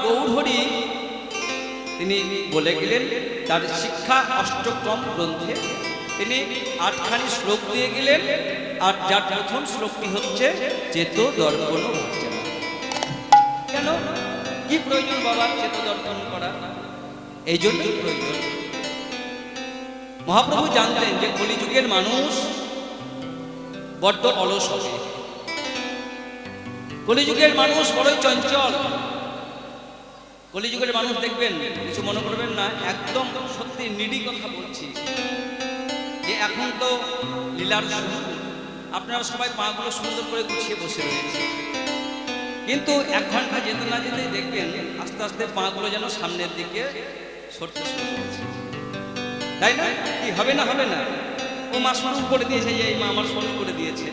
গৌরহরি তিনি বলে গেলেন তার শিক্ষা অষ্টক্রম গ্রন্থে তিনি 8খানি শ্লোক দিয়ে গেলেন। আর যার প্রথম শ্লোকটি হচ্ছে চেত দর্পণ ভার্জনা। কেন, কি প্রয়োজন বাবা চেত দর্পণ করা? এই জন্যই প্রয়োজন, মহাপ্রভু জানতেন যে কলিযুগের মানুষ বড্ড অলস হবে, কলিযুগের মানুষ বড়ই চঞ্চল। কলিযুগের মানুষ দেখবেন, কিছু মনে করবেন না, একদম সত্যি নিডি কথা বলছি, যে এখন তো লীলার শুরু, আপনারা সবাই পাগুলো সুন্দর করে গুছিয়ে বসে রয়েছে, কিন্তু 1 ঘন্টা যেতে না যেতেই দেখবেন আস্তে আস্তে পাগুলো যেন সামনের দিকে সরতে শুরু করছে, তাই না? কি হবে না, হবে না? ও মা শুরু করে দিয়েছে, এই মা আমার শুরু করে দিয়েছে,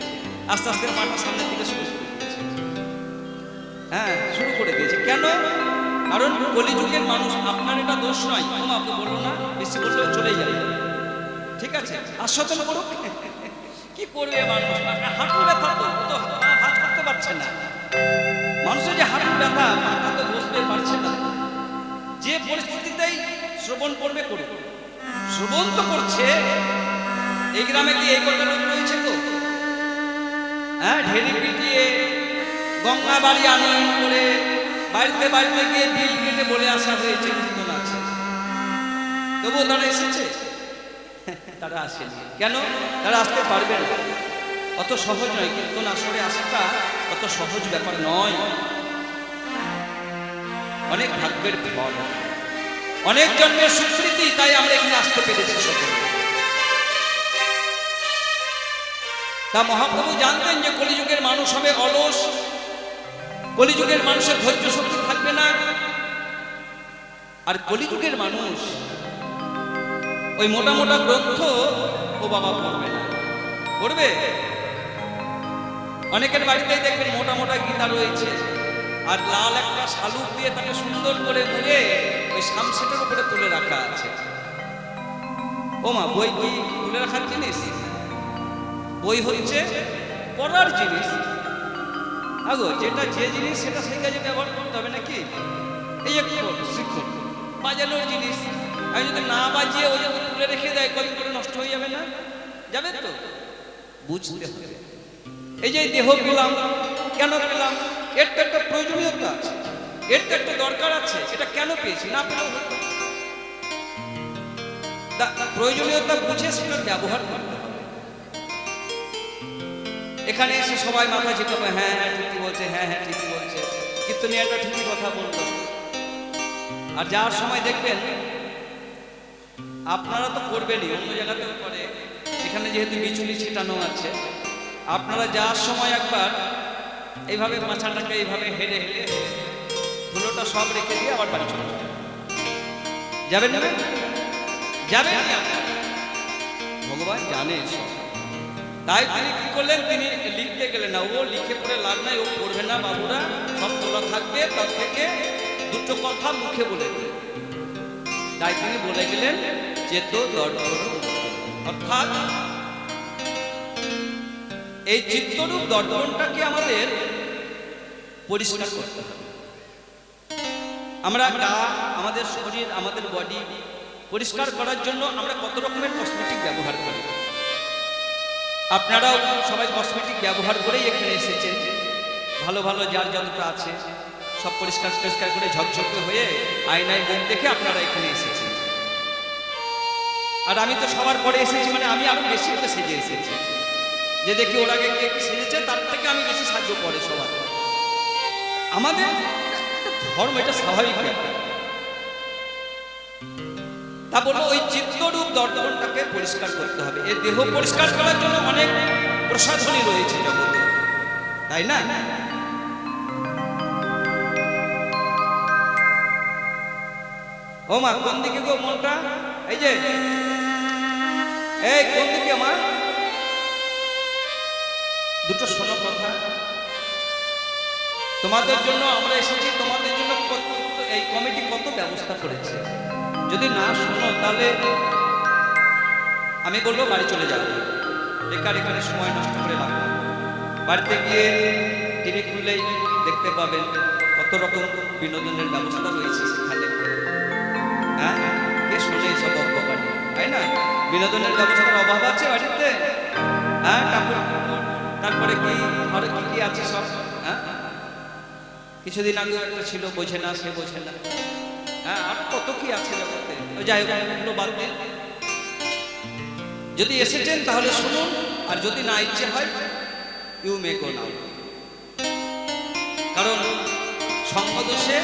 আস্তে আস্তে পাটা সামনের দিকে শুরু করে দিয়েছে। হ্যাঁ, শুরু করে দিয়েছে। কেন? কারণ কলিযুগের মানুষ, আপনার এটা দোষ নয়, আপনি বলবো না, বেশি বললেও চলেই যাবে, ঠিক আছে? আস্বাদন করুক, কি করবে মানুষ? হাঁটু ব্যথা, তো হাত করতে পারছে না, মানুষের যে হাঁটু ব্যথা, মাথা তো বসতে পারছে না, যে পরিস্থিতিতেই শ্রবণ করবে করুক, শ্রবণ তো করছে। এই গ্রামে কি এই কটা লোক রয়েছে তো? হ্যাঁ, ঢেরি পিটিয়ে গঙ্গা বাড়ি আনয়ন করে বাড়িতে বাড়িতে গিয়ে বিল কেটে বলে আসা হয়েছে কীর্তন আছে, তবুও তারা এসেছে? তারা আসেনি। কেন? তারা আসতে পারবে না, অত সহজ নয়, কীর্তন আসরে আসাটা অত সহজ ব্যাপার নয়, অনেক ভাগ্যের ফল, অনেক জন্মের স্বীকৃতি, তাই আমরা এখানে আসতে পেরেছি সকলে। তা মহাপ্রভু জানতেন যে কলিযুগের মানুষ হবে অলস, কলিযুগের মানুষের ধৈর্য শক্তি থাকবে না, আর কলিযুগের মানুষ ওই মোটা মোটা গ্রন্থ ও বাবা পড়বে না। পড়বে? অনেকের বাড়িতেই দেখবেন মোটা মোটা গীতা রয়েছে, আর লাল একটা শালুক দিয়ে তাকে সুন্দর করে মুড়ে ওই সামসেটের উপরে তুলে রাখা আছে। ও মা, বই কি তুলে রাখার জিনিস? বই হচ্ছে পড়ার জিনিস। আগো যেটা যে জিনিস সেটা সেই কাজে ব্যবহার করতে হবে নাকি? এই একটু শিক্ষক বাজানোর জিনিস, আমি যদি না বাজিয়ে ওই যদি তুলে রেখে দেয়, কদিন করে নষ্ট হয়ে যাবে না? যাবে তো? বুঝতে হবে। এই যে দেহ পেলাম, কেন পেলাম? এর তো একটা প্রয়োজনীয়তা আছে, এর তো একটা দরকার আছে, এটা কেন পেয়েছি? না পেলেও হতো, প্রয়োজনীয়তা বুঝে সেটা ব্যবহার করতে হবে। এখানে এসে সবাই মাথা ঝেঁকাবে, হ্যাঁ হ্যাঁ ঠিকই বলছে, হ্যাঁ হ্যাঁ ঠিকই বলছে, কীর্তনিয়াটা ঠিকই কথা বললো। আর যাওয়ার সময় দেখবেন, আপনারা তো করবেনই, অন্য জায়গাতেও করে, এখানে যেহেতু বিচুলি ছিটানো আছে, আপনারা যাওয়ার সময় একবার এইভাবে মাথাটাকে এইভাবে হেলে হেলে ধুলোটা সব রেখে দিয়ে আবার বাড়ি চলে যাবেন। যাবেন যাবেন ভগবান জানে সব। তাই তিনি কি করলেন? তিনি লিখতে গেলেন না, ও লিখে পড়ে লাভ নাই, ও পড়বে না বাবুরা, সব তোলা থাকবে, তার থেকে দুটো কথা মুখে বলে দিন। তাই তিনি বলে গেলেন চেত দর্পণ, অর্থাৎ এই চিত্তরূপ দর্পণটাকে আমাদের পরিষ্কার করতে হবে। আমরা গা, আমাদের শরীর, আমাদের বডি পরিষ্কার করার জন্য আমরা কত রকমের কসমেটিক ব্যবহার করি। আপনারাও সবাই কসমেটিক ব্যবহার করেই এখানে এসেছেন, ভালো ভালো যার যতটা আছে সব পরিষ্কার পরিষ্কার করে ঝকঝকে হয়ে আয়নায় মুখ দেখে আপনারা এখানে এসেছেন। আর আমি তো সবার পরে এসেছি, মানে আমি আরো বেশি করে সেজে এসেছি, যে দেখি ওর আগে কে কি সেজেছে তার থেকে আমি বেশি সাহায্য করে সবার। আমাদের ধর্ম, এটা স্বাভাবিক ব্যাপার। তা বলবো ওই চিত্তরূপ দর্পণটাকে পরিষ্কার করতে হবে। এই দেহ পরিষ্কার করার জন্য অনেক প্রসাধনী রয়েছে জগতে, তাই না? ও মা, কোন দিকে গো মনটা? এই যে, এই কোন দিকে মা? দুটো শোনো কথা, তোমাদের জন্য আমরা এসেছি, তোমাদের জন্য এই কমিটি কত ব্যবস্থা করেছে। যদি না শোনো তাহলে আমি বলবো বাড়ি চলে যাবো, বেকার এখানে সময় নষ্ট করে লাভ। বাড়িতে গিয়ে টিভি খুললেই দেখতে পাবেন কত কত রকম বিনোদনের ব্যবস্থা রয়েছে সেখানে। হ্যাঁ, কে শোনে এসব অজ্ঞানী, তাই না? বিনোদনের ব্যবস্থার অভাব আছে বাড়িতে? হ্যাঁ, ঠাকুর, তারপরে কি আরো কি কি আছে সব। হ্যাঁ, কিছুদিন আগে একটা ছিল বোঝে না, সে বোঝে না। হ্যাঁ, আর কত কি আছে জগতে। যাই হোক, এগুলো বাদ দিন। যদি এসেছেন তাহলে শুনুন, আর যদি না ইচ্ছে হয় ইউ মে গো নাও। কারণ সঙ্গদোষে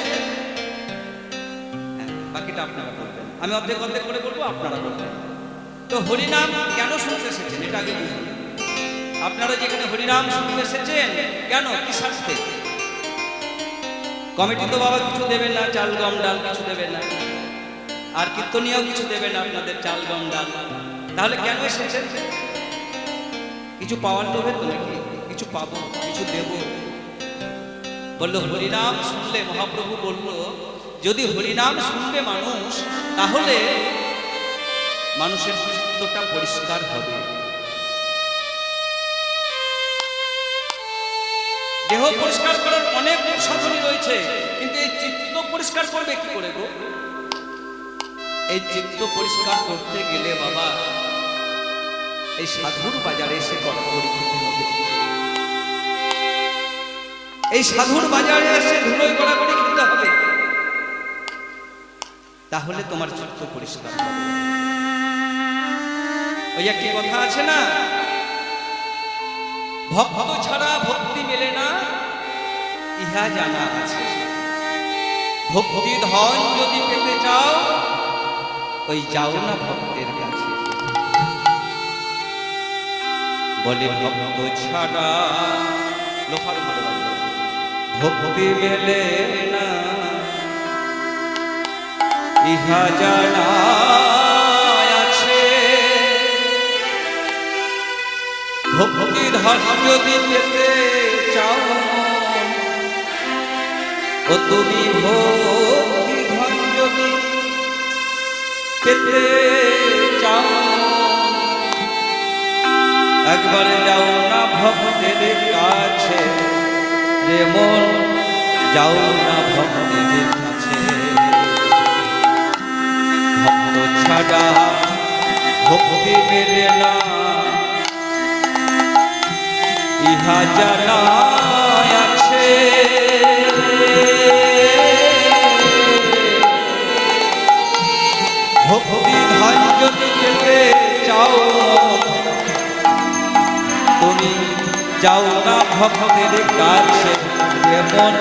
বাকিটা আপনারা বলবেন, আমি অর্ধেক অর্ধেক করে বলবো, আপনারা বলবেন। তো হরিনাম কেন শুনতে এসেছেন এটা আগে বুঝুন। আপনারা যেখানে হরিনাম শুনতে এসেছেন কেন, কি স্বার্থে? কমিটি তো বাবা কিছু দেবেন না, চাল গম ডাল কিছু দেবেন না, আর কীর্তনীয় কিছু দেবেন না আপনাদের চাল গম ডাল। তাহলে কেন এসেছেন? কিছু পাওয়ার লোভে তো নাকি? কিছু পাবো, কিছু দেব। বললো হরিনাম শুনলে, মহাপ্রভু বলল যদি হরিনাম শুনবে মানুষ, তাহলে মানুষের চিত্তটা পরিষ্কার হবে। দেহ পরিষ্কার করার অনেক সাধনী রয়েছে, কিন্তু এই চিত্ত পরিষ্কার করবে কি করে গো? এই চিত্ত পরিষ্কার করতে গেলে বাবা এই সাধুর বাজারে এসে গড়গড়ি খেতে হবে। এই সাধুর বাজারে এসে ধুলোয় গড়াগড়ি খেতে হবে, তাহলে তোমার চিত্ত পরিষ্কার হবে। ওই একটি কথা আছে না, ভক্ত ছাড়া ভক্তি মেলে না, ইহা জানা আছে। ভক্তি ধন যদি পেতে চাও, ওই যাও না ভক্তের কাছে। বলে ভক্ত ছাড়া লোফার ভক্তি মেলে না, ইহা জানা আছে। ভক্তি ধন যদি পেতে চাও, ও তুমি ভক্তি ধন যদি পেতে চাও, একবার যাও না ভক্তের কাছে রে মন, যাও না ভক্তের কাছে। ভক্ত ছাড়া ভক্তি মেলে না, ইহা জানা আছে। ভক্তি ধন যদি পেতে চাও, তুমি যাও না ভক্তের কাছে রে মন,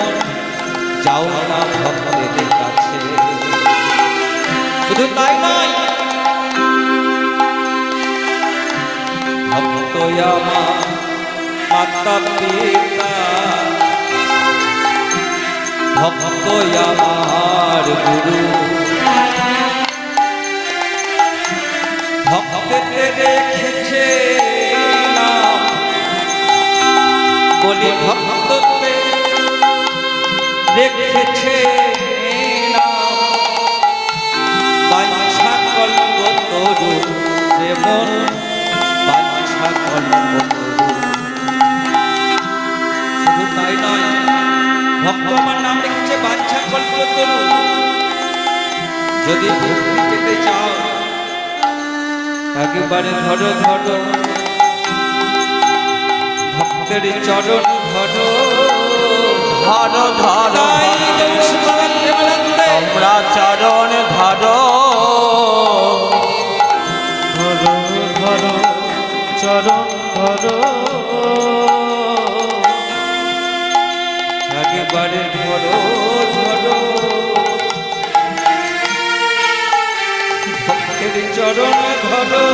যাও না ভক্তের কাছে। শুধু তাই নয়, ভক্ত আমার মাতা পিতা, ভক্ত আমার গুরু, ভক্তের রেখেছে নাম। বলি ভক্ততে রেখেছে নাম, বাঞ্ছা কল্প তরু রে মন, বাঞ্ছা কল্প তরু। শুধু তাই নয়, ভক্ত আমার নাম রেখেছে বাঞ্ছা কল্প তরু। যদি ভক্তি পেতে চাও, একেবারে ধরো ধরো ভক্তের চরণ ধরো, ধরো ধরো তোমরা চরণ ধরো, ধরো ধরো চরণ ধরো, একেবারে ধরো ধরো ভক্তের চরণ ধরো,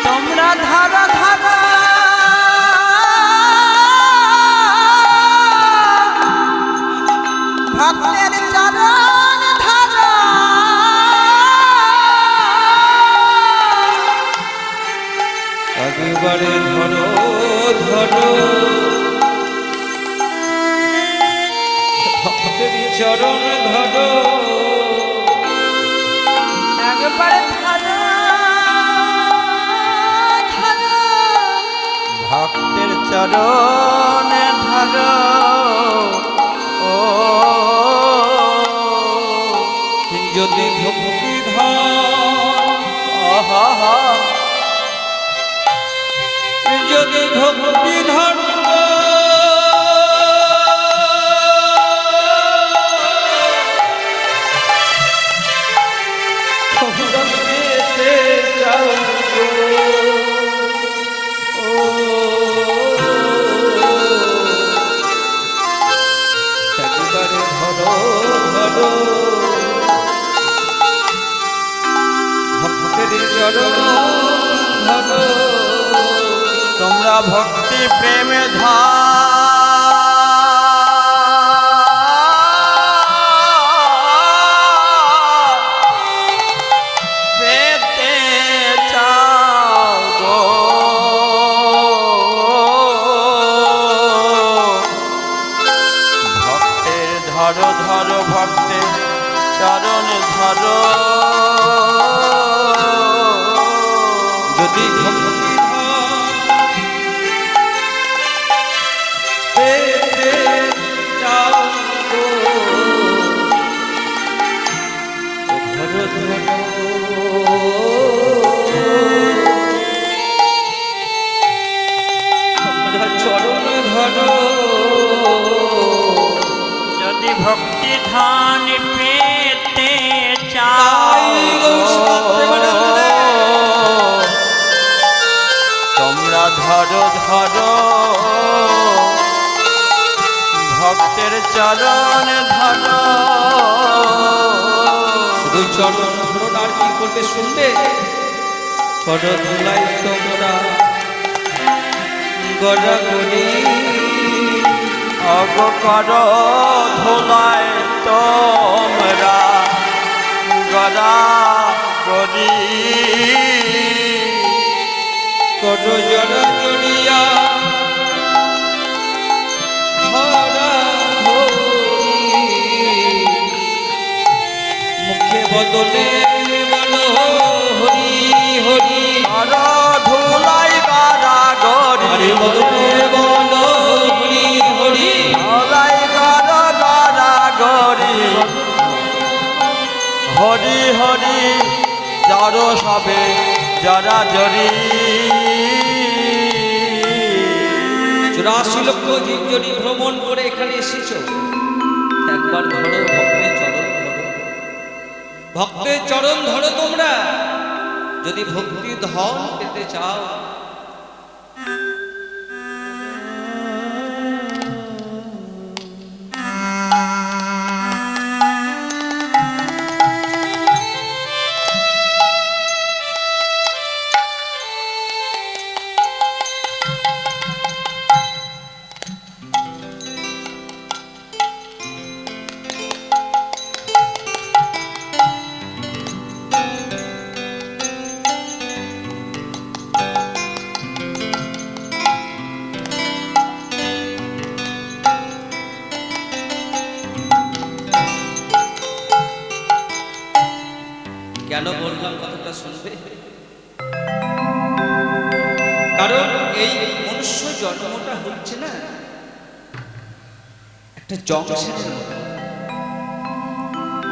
তোমরা ধরো ধরো ভক্তের চরণ ধরো, একেবারে ধরো ধরো ভক্তের চরণ ধরো, একবারে ধরো ধরো ভক্তের চরণ ধরো। যদি ভক্তি ধন যদি ভক্তি ধন তোমরা ভক্তি প্রেমে পেতে চাও গো, ভক্তের ধরো ধরো ভক্তের চরণ ধরো, যদি ভক্তি পেতে চাও গো, ধরো ধরো তোমরা চরণ ধরো, যদি ভক্তি ধান পেতে চাও তোমরা ধরো ধরো ভক্তের চরণ ধরো, শুধু চরণ ধরো আর কি করবে শুনবে, করো ধুলাই তোমরা গড়া করি, অগ করো ধুলাই তোমরা গড়া করি, করো জড়া জড়িয়া ধরা ধরি, মুখে বদলে বলো হরি হরি, করো ধুলাই গড়া গরি, বদলে বলো হরি হরি, ধুলাই গড়া গড়া গরি, হরি হরি জড়ো সবে জরা জরি, 84 লক্ষ জীবজনী ভ্রমণ করে এখানে এসেছো, একবার ধরো ভক্তের চরণ ধরো, ভক্তের চরণ ধরো তোমরা যদি ভক্তি ধন পেতে চাও। কেন বললাম কথাটা শুনবে, কারণ এই মনুষ্য জন্মটা হচ্ছে না একটা জংশনের মতো,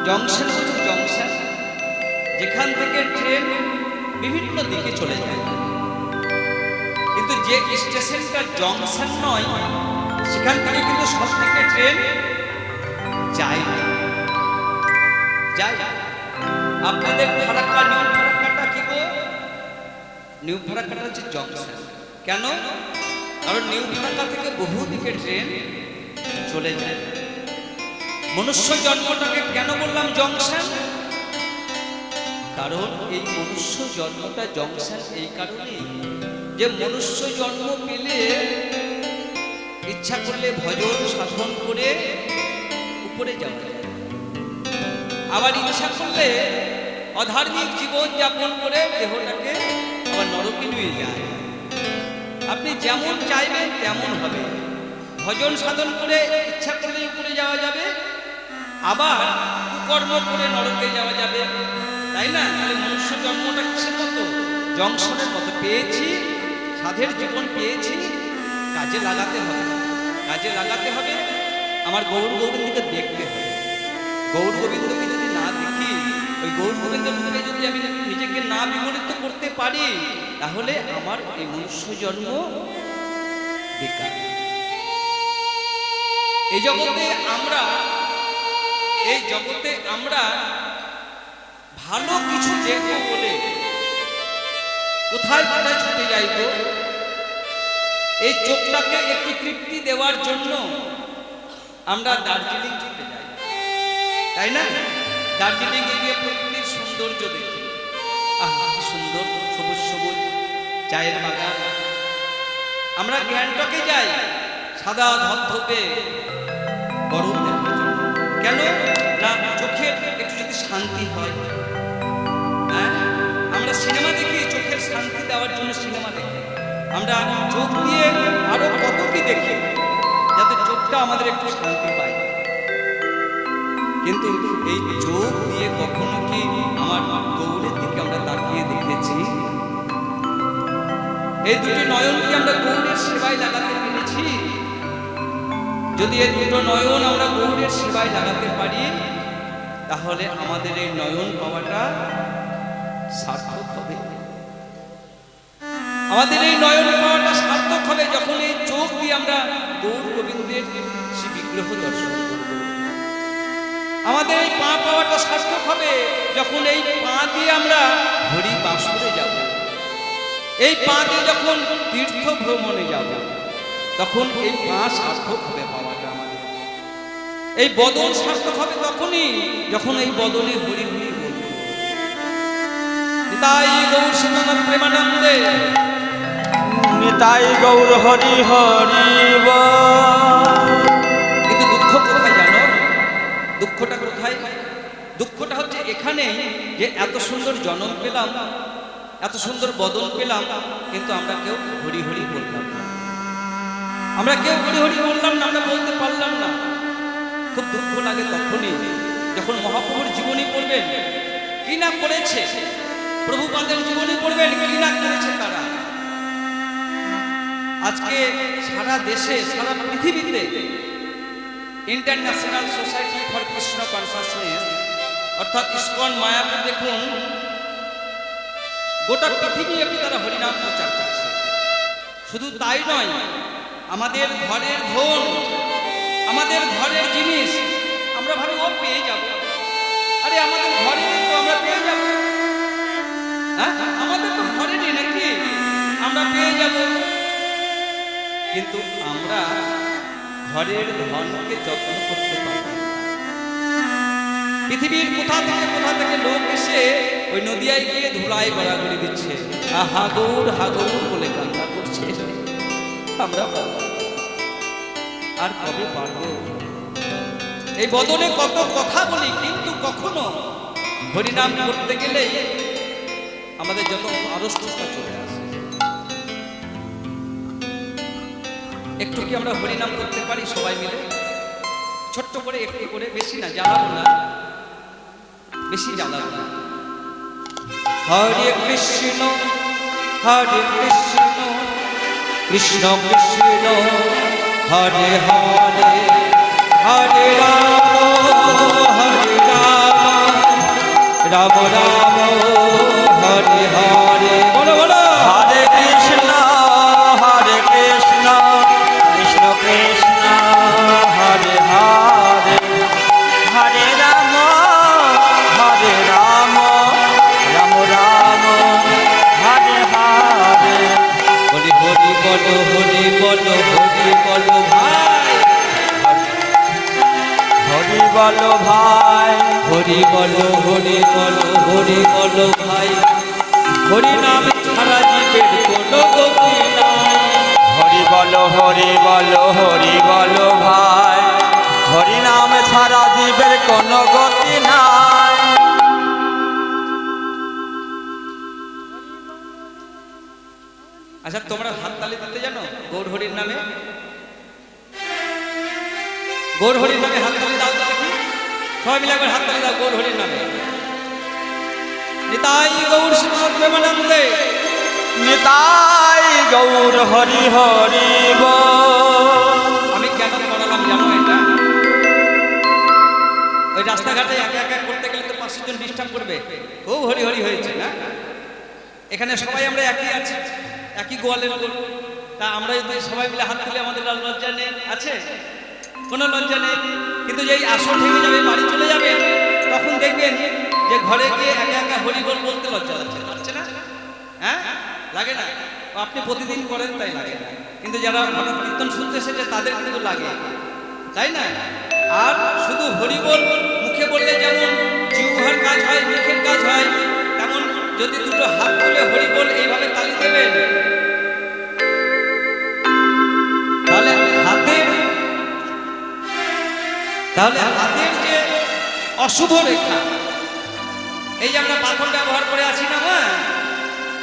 জংশন হচ্ছে জংশন, যেখান থেকে ট্রেন বিভিন্ন দিকে চলে যায়, কিন্তু যে স্টেশনটা জংশন নয় সেখান থেকে কিন্তু সব দিকে ট্রেন যায় না, যায়। আপনাদের ফারাক্কা নিউ ফারাক্কাটা কি গো, নিউ ফারাক্কাটা হচ্ছে জংশন। কেন? কারণ নিউ ফারাক্কা থেকে বহু দিকে ট্রেন চলে যায়। মনুষ্য জন্মটাকে কেন বললাম জংশন? কারণ এই মনুষ্য জন্মটা জংশন এই কারণেই যে মনুষ্য জন্ম পেলে ইচ্ছা করলে ভজন সাধন করে উপরে যাওয়া যায়, আবার ইচ্ছা করলে অধার্মিক জীবন যাপন করে দেহটাকে আবার নরকে নিয়ে যায়। আপনি যেমন চাইবেন তেমন হবে। ভজন সাধন করে ইচ্ছা করলে উপরে যাওয়া যাবে, আবার কুকর্ম করে নরকে যাওয়া যাবে, তাই না? তাহলে মনুষ্য জন্মটা কিসের মতো? জংশনের মতো। পেয়েছি, সাধের জীবন পেয়েছি, কাজে লাগাতে হবে, কাজে লাগাতে হবে। আমার গৌর গোবিন্দকে দেখতে হবে। গৌর গোবিন্দকে যদি না দেখি ওই গৌর গোবিন্দের রূপে যদি আমি নিজেকে না বিমোহিত করতে পারি, তাহলে আমার এই মনুষ্য জন্ম বেকার। এই জগতে আমরা ভালো কিছু দেখব বলে কোথায় কোথায় ছুটে যাইব। এই চোখটাকে একটি তৃপ্তি দেওয়ার জন্য আমরা দার্জিলিং ছুটে যাই, তাই না? দার্জিলিং এ গিয়ে প্রকৃতির সৌন্দর্য দেখি, আহা কি সুন্দর সবুজ সবুজ চায়ের বাগান। আমরা গ্যাংটকে যাই সাদা ধবধবে বরফ দেখার জন্য। কেন না? চোখের একটু যদি শান্তি হয়। হ্যাঁ, আমরা সিনেমা দেখি চোখের শান্তি দেওয়ার জন্য সিনেমা দেখি। আমরা চোখ দিয়ে আরো কত কি দেখি যাতে চোখটা আমাদের একটু শান্তি পায়। কিন্তু এই চোখ দিয়ে কখনো কি আমার গৌরের দিকে আমরা তাকিয়ে দেখেছি? এই দুটি নয়ন কি আমরা গৌরের সেবায় লাগাতে পেরেছি? যদি এই দুটো নয়ন আমরা গৌরের সেবায় লাগাতে পারি, তাহলে আমাদের এই নয়ন পাওয়াটা সার্থক হবে। আমাদের এই নয়ন পাওয়াটা সার্থক হবে যখন এই চোখ দিয়ে আমরা গৌর গোবিন্দের সে বিগ্রহ দর্শন করব। আমাদের এই পা পাওয়াটা সার্থক হবে যখন এই পা দিয়ে আমরা হরি বাসরে যাব। এই পা দিয়ে যখন তীর্থ ভ্রমণে যাব, তখন এই পা সার্থক হবে পাওয়াটা আমাদের। এই বদন সার্থক হবে তখনই যখন এই বদনে হরি হরি বলব। তাই গৌর শিবনাথ প্রেমানন্দে নিতাই গৌর হরি হরি বল। কিন্তু দুঃখ কোথায় জানো? দুঃখটা কোথায়? দুঃখটা হচ্ছে এখানে যে এত সুন্দর জনম পেলাম, এত সুন্দর বদন পেলাম, কিন্তু আমরা কেউ হরি হরি বললাম না। আমরা কেউ হরি হরি বললাম না, আমরা বলতে পারলাম না। খুব দুঃখ লাগে তখনই যখন মহাপ্রভুর জীবনী পড়বেন, কি না করেছে, প্রভুপাদের জীবনী পড়বেন, কি না করেছে তারা। আজকে সারা দেশে, সারা পৃথিবীতে international society for Krishna consciousness অর্থাৎ ইসকন মায়াপুর দেখুন, গোটা পৃথিবীব্যাপী তারা হরিনাম প্রচার করছে। শুধু তাই নয়, আমাদের ঘরের ধন, আমাদের ঘরের জিনিস আমরা ভাবি ও পেয়ে যাব। আরে আমাদের ঘরেরই তো, আমরা পেয়ে যাব। হ্যাঁ, আমাদের তো ঘরেরই নাকি, আমরা পেয়ে যাব। কিন্তু আমরা ঘরের ধনকে যত্ন করতে পারি। পৃথিবীর কোথা থেকে লোক এসে ওই নদিয়ায় গিয়ে ধুলাই গড়াগড়ি দিচ্ছে, হাগৌর হাগৌর বলে কান্না করছে। আমরা আর কবে পারবো? এই বদনে কত কথা বলি, কিন্তু কখনো হরিনাম করতে গেলেই আমাদের যত আড়ষ্টতা চলে আসে। একটু কি আমরা হরিনাম করতে পারি সবাই মিলে? ছোট্ট করে একটু করে, বেশি না, জ্বালাবো না, বেশি জ্বালাবো না। হরে কৃষ্ণ হরে কৃষ্ণ কৃষ্ণ কৃষ্ণ হরে হরে হরে রাম রাম রাম হরে হরে। বলো বলো, হরে কৃষ্ণ কৃষ্ণ কৃষ্ণ হরে হরে হরে রাম রাম রাম হরে হরে। হরি হরি বলো হরি বলো হরি বলো ভাই, হরি বলো ভাই, হরি বলো হরি বলো হরি বলো ভাই। হরি নাম ছাড়া জীবের কোনো গতি নাই। হরি বলো হরি বলো হরি বলো ভাই, হরি নাম ছাড়া জীবের কোনো গতি নাই। আচ্ছা, তোমরা হাততালি দিতে জানো গৌর হরির নামে? গৌর হরির নামে হাততালি দাও তো দেখি, সবাই মিলে একবার হাততালি দাও গৌর হরির নামে। নিতাই গৌর শ্রীমৎ প্রেমানন্দে, নিতাই গৌর হরি হরি বল। আমি কেন পড়ালাম জানো এটা? ওই রাস্তাঘাটে একা একা করতে গেলে তো 500 জন ডিস্টার্ব করবে, খুব হরি হরি হয়েছে না? এখানে সবাই আমরা একই আছি, একই গোয়ালের লোক। তা আমরা যদি সবাই মিলে হাত তুলে আমাদের লজ্জা নেই আছে? কোনো লজ্জা নেই। কিন্তু যেই আসন ভেঙে যাবে, বাড়ি চলে যাবে, তখন দেখবেন যে ঘরে গিয়ে একা একা হরি বল বলতে লজ্জা লাগছে না? হ্যাঁ, লাগে না? আপনি প্রতিদিন করেন তাই লাগে না, কিন্তু যারা হঠাৎ কীর্তন শুনতে এসেছে তাদের কিন্তু লাগে, তাই না? আর শুধু হরি বল মুখে বললে যেমন জিহ্বার কাজ হয়, মুখের কাজ হয়, তেমন যদি দুটো হাত তুলে হরি বল এইভাবে তালি দেবেন, তাহলে হাতের যে অশুভ রেখা, এই যে আমরা পাথর ব্যবহার করে আছি না মা,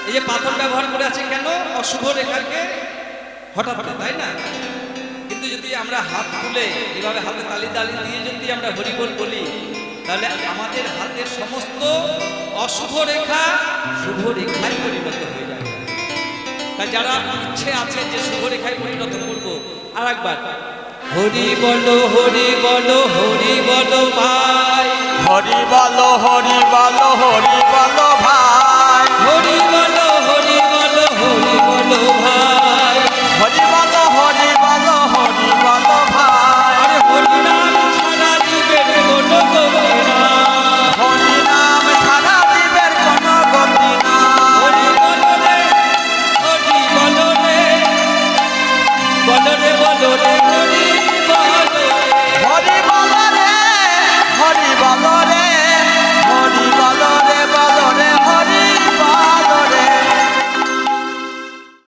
এই যে পাথর ব্যবহার করে আছি কেন? অশুভ রেখাকে হঠাৎ, তাই না? কিন্তু যদি আমরা হাত তুলে এইভাবে হাতে তালি দিয়ে যদি আমরা হরি বল বলি, তাহলে আমাদের হাতের সমস্ত অশুভ রেখা শুভ রেখায় পরিণত হয়ে যাবে। তাই যারা ইচ্ছে আছে যে শুভ রেখায় পরিণত করব, আর একবার হরি বলো হরি বলো হরি বলো ভাই, হরি বলো হরি বলো হরি বলো ভাই, হরি বলো হরি বলো হরি বলো ভাই, হরি বলো হরি বলো হরি বলো ভাই। আরে হরি নাম ছাড়া জীবের কোনো গতি নাই, হরি নাম ছাড়া জীবের কোনো গতি নাই। হরি বলো রে হরি বলো রে, বলো রে বলো রে হরি বলো রে, হরি বলো রে হরি বলো রে,